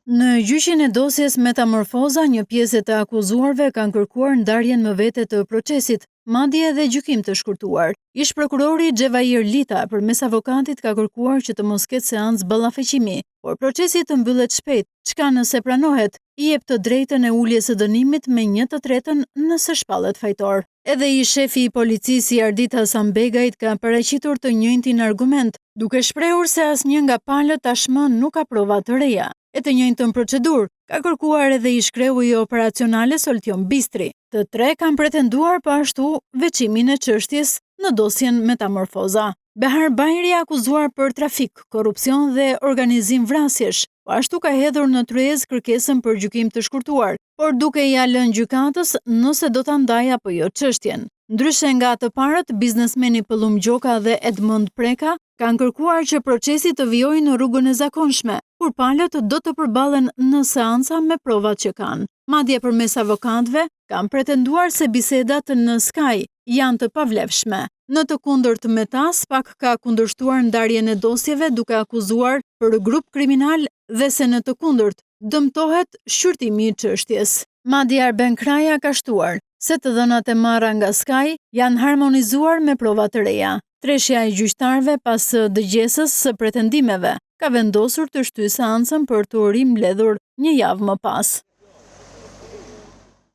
Në gjyqin e dosjes Metamorfoza, një pjesë të akuzuarve kanë kërkuar ndarjen më vete të procesit, madje edhe gjykim të shkurtuar. Ish prokurori Xhevair Lita përmes avokatit ka kërkuar që të mos ketë seancë ballafaqimi, por procesi të mbyllet shpejt, çka nëse pranohet, i jep të drejtën e uljes së dënimit me 1/3 nëse shpallet fajtor. Edhe i shefi i policisë Ardit Hasanbegait ka paraqitur të njëjtin argument, duke shprehur se asnjë nga palët tashmë nuk ka prova të reja. E të njëjtën procedurë ka kërkuar edhe ish kreu i operacionale Soltion Bistri. Të tre kanë pretenduar po ashtu veçimin e çështjes në dosjen Metamorfoza. Behar Bajri akuzuar për trafik, korrupsion dhe organizim vrasjesh, po ashtu ka hedhur në tryezë kërkesën për gjykim të shkurtuar, por duke ia lënë gjykatës nëse do ta ndajë apo jo çështjen. Ndryshe nga të parët, biznesmeni Pëllum Gjoka dhe Edmund Preka kanë kërkuar që procesi të vijojë në rrugën e zakonshme, kur palët do të përballen në seanca me provat që kanë. Madje përmes avokatëve kanë pretenduar se bisedat në Sky janë të pavlefshme. Në të kundërt me ta, SPAK ka kundërshtuar ndarjen e dosjeve duke akuzuar për grup kriminal dhe se në të kundërt dëmtohet shqyrtimi i çështjes. Madje Arben Kraja ka shtuar se të dhënat e marra nga Sky janë harmonizuar me prova të reja. Treshja e gjyqtarëve pas dëgjesës së pretendimeve ka vendosur të shtyjë seancën për të rimbledhur një javë më pas.